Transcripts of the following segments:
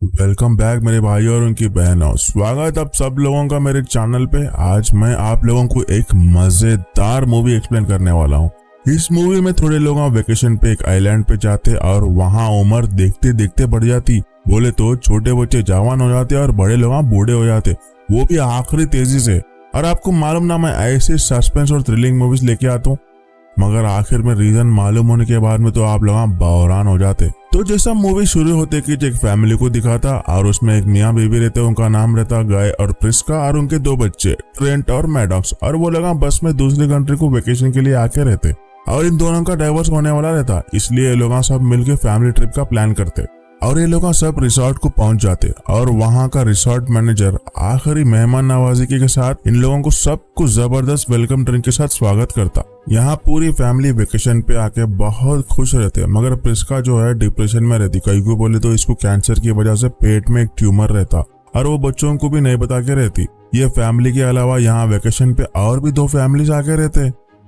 Welcome back मेरे भाई और उनकी बहनों। स्वागत आप सब लोगों का मेरे चैनल पे। आज मैं आप लोगों को एक मजेदार मूवी एक्सप्लेन करने वाला हूँ। इस मूवी में थोड़े लोग वेकेशन पे एक आइलैंड पे जाते और वहाँ उम्र देखते देखते बढ़ जाती। बोले तो छोटे बच्चे जवान हो जाते और बड़े लोग बूढ़े हो जाते, वो भी आखिरी तेजी से। और आपको मालूम ना, मैं ऐसे सस्पेंस और थ्रिलिंग मूवीज लेके आता हूँ, मगर आखिर में रीजन मालूम होने के बाद में तो आप लोग बहरान हो जाते। तो जैसा मूवी शुरू होते कि एक फैमिली को दिखाता और उसमें एक मियाँ बीवी रहते, उनका नाम रहता गाय और प्रिस्का, और उनके दो बच्चे ट्रेंट और मैडॉक्स। और वो लोग बस में दूसरी कंट्री को वेकेशन के लिए आके रहते और इन दोनों का डाइवोर्स होने वाला रहता, इसलिए ये लोग सब मिलके फैमिली ट्रिप का प्लान करते। और ये लोग सब रिसोर्ट को पहुंच जाते और वहां का रिसोर्ट मैनेजर आखिरी मेहमान नवाजी के साथ इन लोगों को सबको जबरदस्त वेलकम ड्रिंक के साथ स्वागत करता। यहाँ पूरी फैमिली वेकेशन पे आके बहुत खुश रहते, मगर प्रिस्का जो है डिप्रेशन में रहती। कई को बोले तो इसको कैंसर की वजह से पेट में एक ट्यूमर रहता और वो बच्चों को भी नहीं बता के रहती। ये फैमिली के अलावा यहाँ वेकेशन पे और भी दो फैमिलीज आके रहते।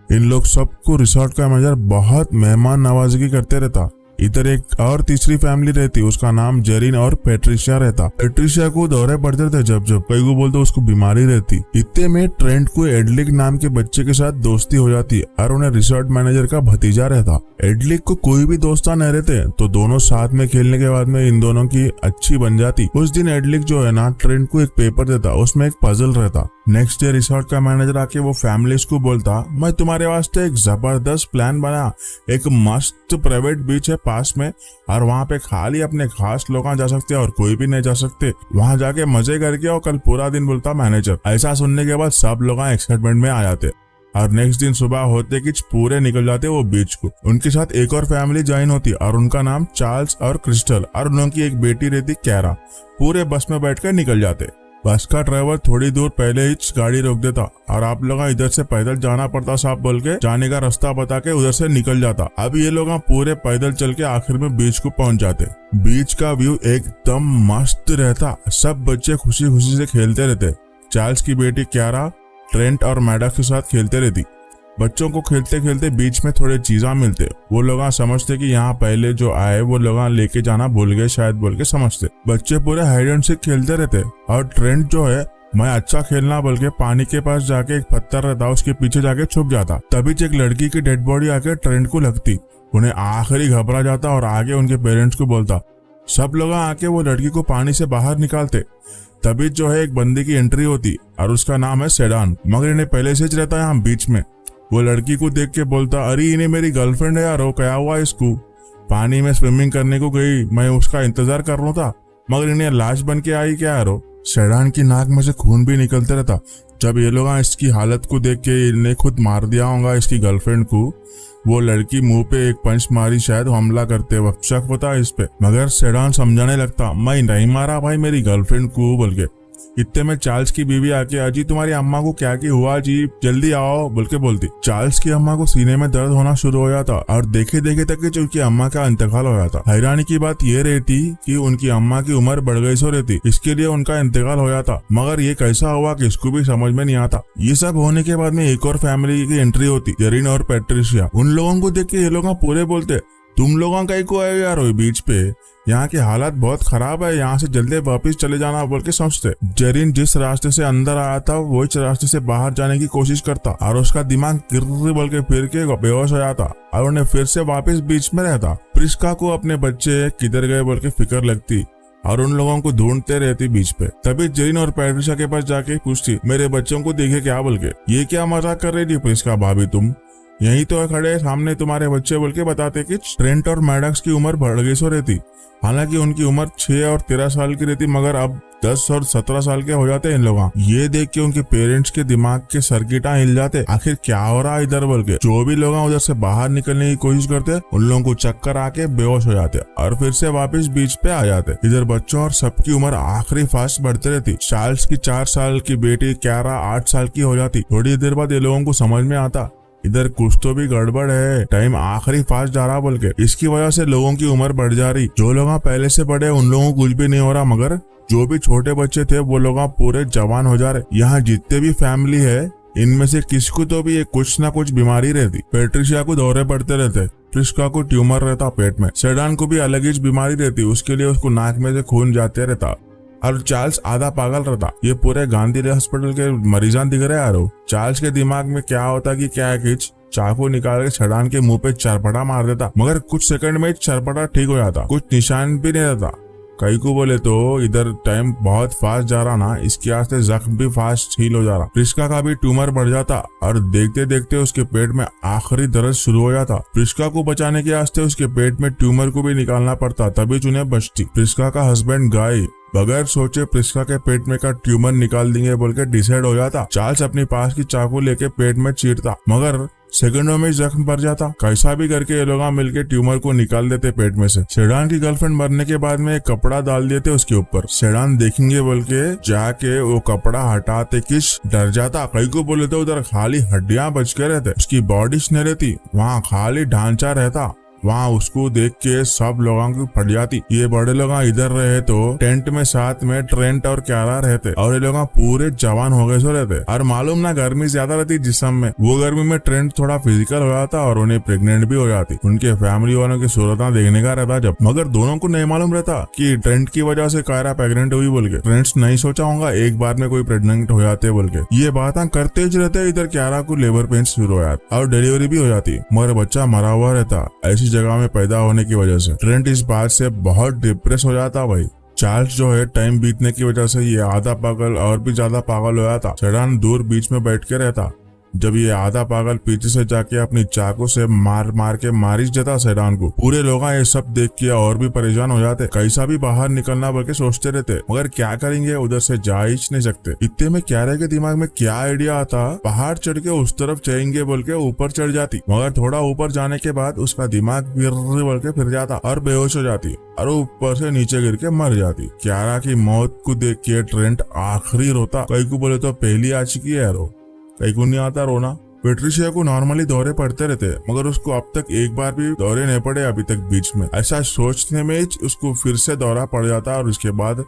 इन लोग सबको रिसोर्ट का मैनेजर बहुत मेहमान नवाजी करते रहता। इधर एक और तीसरी फैमिली रहती, उसका नाम जेरिन और पेट्रिशिया रहता। पेट्रिशिया को दौरे पड़ते थे जब जब, कई को बोलते उसको बीमारी रहती। इतने में ट्रेंट को एडलिक नाम के बच्चे के साथ दोस्ती हो जाती और उन्हें रिसोर्ट मैनेजर का भतीजा रहता। एडलिक को कोई भी दोस्ता नहीं रहते, तो दोनों साथ में खेलने के बाद में इन दोनों की अच्छी बन जाती। उस दिन एडलिक जो है ना, ट्रेंट को एक पेपर देता, उसमें एक पजल रहता। नेक्स्ट डे रिसोर्ट का मैनेजर आके वो फैमिलीज को बोलता, मैं तुम्हारे वास्ते एक जबरदस्त प्लान बना। एक मस्त प्राइवेट बीच है पास में और वहाँ पे खाली अपने खास लोग जा सकते हैं और कोई भी नहीं जा सकते। वहाँ जाके मजे करके और कल पूरा दिन, बोलता मैनेजर। ऐसा सुनने के बाद सब लोग एक्साइटमेंट में आ जाते और नेक्स्ट दिन सुबह होते कि पूरे निकल जाते वो बीच को। उनके साथ एक और फैमिली ज्वाइन होती और उनका नाम चार्ल्स और क्रिस्टल, और उनकी एक बेटी रहती कैरा। पूरे बस में बैठकर निकल जाते। बस का ड्राइवर थोड़ी दूर पहले ही गाड़ी रोक देता और आप लोग इधर से पैदल जाना पड़ता साहब बोल के जाने का रास्ता बता के उधर से निकल जाता। अब ये लोग पूरे पैदल चल के आखिर में बीच को पहुंच जाते। बीच का व्यू एकदम मस्त रहता, सब बच्चे खुशी खुशी से खेलते रहते। चार्ल्स की बेटी क्यारा ट्रेंट और मैडॉक्स के साथ खेलते रहती। बच्चों को खेलते खेलते बीच में थोड़े चीजा मिलते, वो लोग समझते कि यहाँ पहले जो आए वो लोग लेके जाना भूल गए शायद बोल के समझते। बच्चे पूरे हाइड एंड सीक खेलते रहते और ट्रेंट जो है, मैं अच्छा खेलना बोल के पानी के पास जाके एक पत्थर रहता उसके पीछे जाके छुप जाता। तभी एक लड़की की डेड बॉडी आके ट्रेंट को लगती। उन्हें आखिरी घबरा जाता और आगे उनके पेरेंट्स को बोलता। सब लोग आके वो लड़की को पानी से बाहर निकालते। तभी जो है एक बंदी की एंट्री होती और उसका नाम है सेडान, मगर इन्हें पहले से रहता है यहाँ बीच में। वो लड़की को देख के बोलता, अरे इन्हें मेरी गर्लफ्रेंड है यार, वो क्या हुआ इसको? पानी में स्विमिंग करने को गई, मैं उसका इंतजार कर रहा था, मगर इन्हें लाश बन के आई क्या यार? सेडान की नाक में से खून भी निकलते रहता। जब ये लोग इसकी हालत को देख के इन्हें खुद मार दिया होगा इसकी गर्लफ्रेंड को, वो लड़की मुंह पे एक पंच मारी शायद हमला करते वक्त, शक होता है इस पे। मगर सेडान समझाने लगता, मैं नहीं मारा भाई मेरी गर्लफ्रेंड को बोल के। इतने में चार्ल्स की बीवी आके, अजी तुम्हारी अम्मा को क्या हुआ जी, जल्दी आओ बोल के बोलती। चार्ल्स की अम्मा को सीने में दर्द होना शुरू हो जाता और देखे देखे तक उनकी अम्मा का इंतकाल हो जाता। हैरानी की बात ये रहती कि उनकी अम्मा की उम्र बढ़ गई सो रहती, इसके लिए उनका इंतकाल हो जाता, मगर ये कैसा हुआ किसको भी समझ में नहीं आता। ये सब होने के बाद में एक और फैमिली की एंट्री होती, जेरिन और पेट्रिशिया। उन लोगों को देख के ये लोग पूरे बोलते, तुम लोगों का को है यार वो बीच पे, यहाँ की हालत बहुत खराब है, यहाँ से जल्दी वापस चले जाना बोल के सोचते। जेरिन जिस रास्ते से अंदर आया था वो इस रास्ते से बाहर जाने की कोशिश करता और उसका दिमाग गिर बोल के फिर के बेहोश हो जाता और उन्हें फिर से वापस बीच में रहता। प्रिस्का को अपने बच्चे किधर गए बोल के फिक्र लगती और उन लोगों को ढूंढते रहती बीच पे। तभी जेरिन और पेट्रिशिया के पास जाके पूछती, मेरे बच्चों को देखे क्या बोल के? ये क्या मजाक कर रही थी प्रिस्का भाभी, तुम यही तो खड़े सामने तुम्हारे बच्चे बोल के बताते कि ट्रेंट और मैडॉक्स की उम्र बढ़ गई सो रहती। हालांकि उनकी उम्र 6 और 13 साल की रहती, मगर अब 10 और 17 साल के हो जाते हैं इन लोग। ये देख के उनके पेरेंट्स के दिमाग के सर्किटा हिल जाते, आखिर क्या हो रहा है इधर बोल के। जो भी लोग उधर से बाहर निकलने की कोशिश करते, उन लोगों को चक्कर आके बेहोश हो जाते और फिर से वापस बीच पे आ जाते। इधर बच्चों और सबकी उम्र आखिरी फास्ट बढ़ते रहती। चार्ल्स की 4 साल की बेटी क्यारा 8 साल की हो जाती। थोड़ी देर बाद ये लोगों को समझ में आता, इधर कुछ तो भी गड़बड़ है, टाइम आखिरी फास्ट जा रहा बोल के। इसकी वजह से लोगों की उम्र बढ़ जा रही। जो लोग पहले से बड़े उन लोगों को कुछ भी नहीं हो रहा, मगर जो भी छोटे बच्चे थे वो लोग पूरे जवान हो जा रहे। यहाँ जितने भी फैमिली है इनमें से किसको तो भी कुछ ना कुछ बीमारी रहती। पेट्रिशिया को दौरे पड़ते रहते प्रिस्का को ट्यूमर रहता पेट में, सेडान को भी अलग ही बीमारी रहती, उसके लिए उसको नाक में से खून जाते रहता, और चार्ल्स आधा पागल रहता। ये पूरे गांधी हॉस्पिटल के मरीजान दिख रहे यारो। चार्ल्स के दिमाग में क्या होता कि क्या किच चाकू निकाल के सेडान के मुंह पे चरपटा मार देता, मगर कुछ सेकंड में चरपटा ठीक हो जाता, कुछ निशान भी नहीं रहता। कई को बोले तो इधर टाइम बहुत फास्ट जा रहा ना, इसके वास्ते जख्म भी फास्ट हील हो जा रहा। प्रिस्का का भी ट्यूमर बढ़ जाता और देखते देखते उसके पेट में आखिरी दर्द शुरू हो जाता। प्रिस्का को बचाने के वास्ते उसके पेट में ट्यूमर को भी निकालना पड़ता, तभी चुने बचती। प्रिस्का का हस्बैंड गाय बगैर सोचे प्रिस्का के पेट में का ट्यूमर निकाल देंगे बोल के डिसाइड हो जाता। चार्ल्स अपनी पास की चाकू लेके पेट में चीरता, मगर सेकंडों में जख्म भर जाता। कैसा भी करके ये लोग मिलके ट्यूमर को निकाल देते पेट में से। सेडान की गर्लफ्रेंड मरने के बाद में एक कपड़ा डाल देते उसके ऊपर, सेडान देखेंगे बोल के जाके वो कपड़ा हटाते किस डर जाता। कई को बोले तो उधर खाली हड्डियां बच के रहते, उसकी बॉडी नहीं रहती, वहाँ खाली ढांचा रहता। वहाँ उसको देख के सब लोगों की फट जाती। ये बड़े लोग इधर रहे तो टेंट में साथ में ट्रेंट और क्यारा रहते, और ये लोग पूरे जवान हो गए सो रहते। और मालूम ना गर्मी ज्यादा रहती जिस्म में, वो गर्मी में ट्रेंट थोड़ा फिजिकल हो जाता और उन्हें प्रेग्नेंट भी हो जाती। उनके फैमिली वालों की सूरत देखने का रहता जब, मगर दोनों को नहीं मालूम रहता कि ट्रेंट की वजह से क्यारा प्रेग्नेंट हुई बोल के। ट्रेंट नहीं सोचा होगा एक बार में कोई प्रेग्नेंट हो जाते बोल के। ये बात करते ही रहते, इधर क्यारा को लेबर पेन शुरू हो जाता और डिलीवरी भी हो जाती, मगर बच्चा मरा हुआ रहता ऐसी जगह में पैदा होने की वजह से। ट्रेंट इस बात से बहुत डिप्रेस हो जाता भाई। चार्ल्स जो है टाइम बीतने की वजह से ये आधा पागल और भी ज्यादा पागल हो जाता। सेडान दूर बीच में बैठ के रहता, जब ये आधा पागल पीछे से जाके अपनी चाकू से मार के मारिश देता सेडान को। पूरे लोग ये सब देख के और भी परेशान हो जाते, कैसा भी बाहर निकलना बोल के सोचते रहते, मगर क्या करेंगे, उधर से जा ही नहीं सकते। इतने में क्यारा के दिमाग में क्या आइडिया आता, पहाड़ चढ़ के उस तरफ जाएंगे बोल के ऊपर चढ़ जाती, मगर थोड़ा ऊपर जाने के बाद उसका दिमाग बोल के फिर जाता और बेहोश हो जाती और ऊपर से नीचे गिर के मर जाती। क्यारा की मौत को देख के ट्रेंट आखिरी रोता। कई को बोले तो पहली आ चुकी है रो, कहीं को नहीं आता रोना। पेट्रिशिया को नॉर्मली दौरे पड़ते रहते, मगर उसको अब तक एक बार भी दौरे नहीं पड़े अभी तक बीच में। ऐसा सोचने में उसको फिर से दौरा पड़ जाता और उसके बाद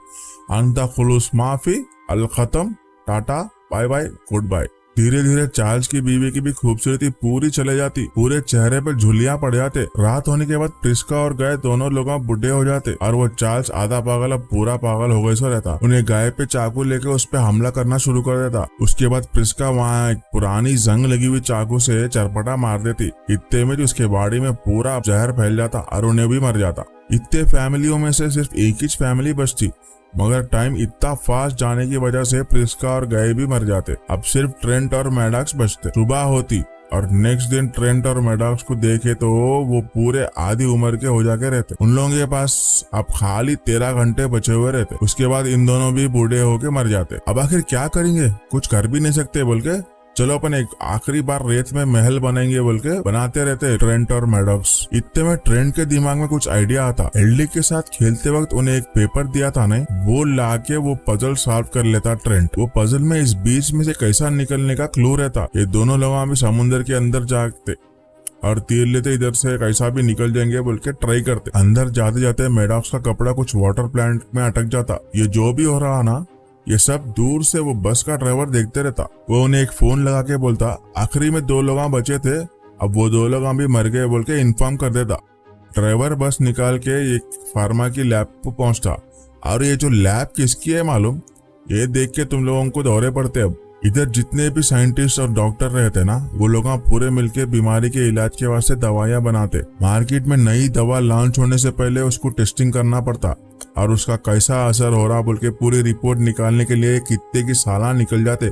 अंता खुलूस माफी अल खत्म, tata bye bye goodbye. धीरे धीरे चार्ल्स की बीवी की भी खूबसूरती पूरी चले जाती, पूरे चेहरे पर झुलियां पड़ जाते। रात होने के बाद प्रिस्का और गाय दोनों लोग बुढ़े हो जाते और वो चार्ल्स आधा पागल अब पूरा पागल हो गए सो रहता। उन्हें गाय पे चाकू लेके उस पे हमला करना शुरू कर देता। उसके बाद प्रिस्का वहाँ एक पुरानी जंग लगी हुई चाकू से चरपटा मार देती। इतने में उसके बॉडी में पूरा जहर फैल जाता और उन्हें भी मर जाता। इतने फैमिलियों में से सिर्फ एक ही फैमिली बचती, मगर टाइम इतना फास्ट जाने की वजह से प्रिस्का और गाय भी मर जाते। अब सिर्फ ट्रेंट और मैडॉक्स बचते। सुबह होती और नेक्स्ट दिन ट्रेंट और मैडॉक्स को देखे तो वो पूरे आधी उम्र के हो जाके रहते। उन लोगों के पास अब खाली 13 घंटे बचे हुए रहते। उसके बाद इन दोनों भी बूढ़े होके मर जाते। अब आखिर क्या करेंगे, कुछ कर भी नहीं सकते बोल के चलो अपन एक आखिरी बार रेत में महल बनाएंगे बोल के बनाते रहते ट्रेंट और मैडॉक्स। इतने में ट्रेंट के दिमाग में कुछ आइडिया आता। एल्डी के साथ खेलते वक्त उन्हें एक पेपर दिया था नहीं, वो लाके वो पजल सॉल्व कर लेता ट्रेंट। वो पजल में इस बीच में से कैसा निकलने का क्लू रहता। ये दोनों लोग भी समुद्र के अंदर जाते और तीर लेते, इधर से कैसा भी निकल जाएंगे बोल के ट्राई करते। अंदर जाते जाते मैडॉक्स का कपड़ा कुछ वाटर प्लांट में अटक जाता। ये जो भी हो रहा ना, ये सब दूर से वो बस का ड्राइवर देखते रहता। वो उन्हें एक फोन लगा के बोलता आखिरी में 2 लोग बचे थे, अब वो 2 लोग भी मर गए बोल के इन्फॉर्म कर देता। ड्राइवर बस निकाल के एक फार्मा की लैब पे पहुंचता और ये जो लैब किसकी है मालूम, ये देख के तुम लोगों को दौरे पड़ते। अब इधर जितने भी साइंटिस्ट और डॉक्टर रहते ना, वो लोग पूरे मिलके बीमारी के इलाज के वास्ते दवाइयां बनाते। मार्केट में नई दवा लॉन्च होने से पहले उसको टेस्टिंग करना पड़ता और उसका कैसा असर हो रहा बोल के पूरी रिपोर्ट निकालने के लिए कितने की सालान निकल जाते।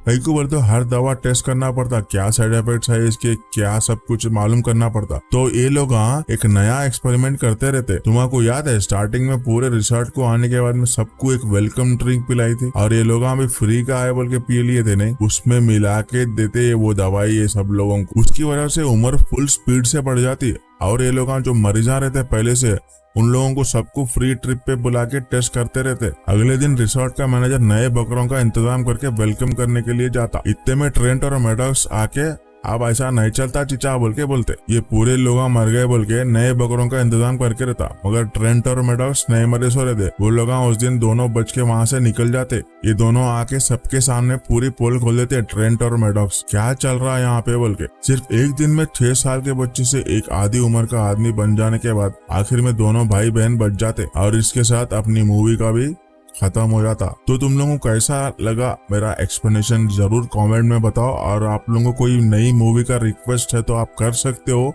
कई को बोलते हर दवा टेस्ट करना पड़ता, क्या साइड इफेक्ट्स है इसके, क्या सब कुछ मालूम करना पड़ता। तो ये लोग एक नया एक्सपेरिमेंट करते रहते। तुम्हारा याद है स्टार्टिंग में पूरे रिसर्च को आने के बाद में सबको एक वेलकम ड्रिंक पिलाई थी और ये लोग भी फ्री का है बोल के पी लिए थे नहीं, उसमें मिला के देते वो दवाई ये सब लोगों को। उसकी वजह से उम्र फुल स्पीड से बढ़ जाती और ये लोग जो मरीज रहते पहले से, उन लोगों को सबको फ्री ट्रिप पे बुला के टेस्ट करते रहते। अगले दिन रिसोर्ट का मैनेजर नए बकरों का इंतजाम करके वेलकम करने के लिए जाता। इतने में ट्रेंट और मैडॉक्स आके अब ऐसा नहीं चलता चिचा बोल के बोलते। ये पूरे लोग मर गए बोल के नए बकरों का इंतजाम करके रहता, मगर ट्रेंट और मैडॉक्स नए मरे सो रहे थे। वो लोग उस दिन दोनों बच के वहां से निकल जाते। ये दोनों आके सबके सामने पूरी पोल खोल देते, ट्रेंट और मैडॉक्स क्या चल रहा है यहाँ पे बोल के। सिर्फ एक दिन में 6 साल के बच्चे से एक आधी उम्र का आदमी बन जाने के बाद आखिर में दोनों भाई बहन बच जाते और इसके साथ अपनी मूवी का भी खत्म हो जाता। तो तुम लोगों को कैसा लगा मेरा एक्सप्लेनेशन जरूर कमेंट में बताओ, और आप लोगों को कोई नई मूवी का रिक्वेस्ट है तो आप कर सकते हो।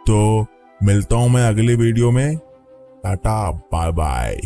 तो मिलता हूं मैं अगली वीडियो में। Tata bye bye.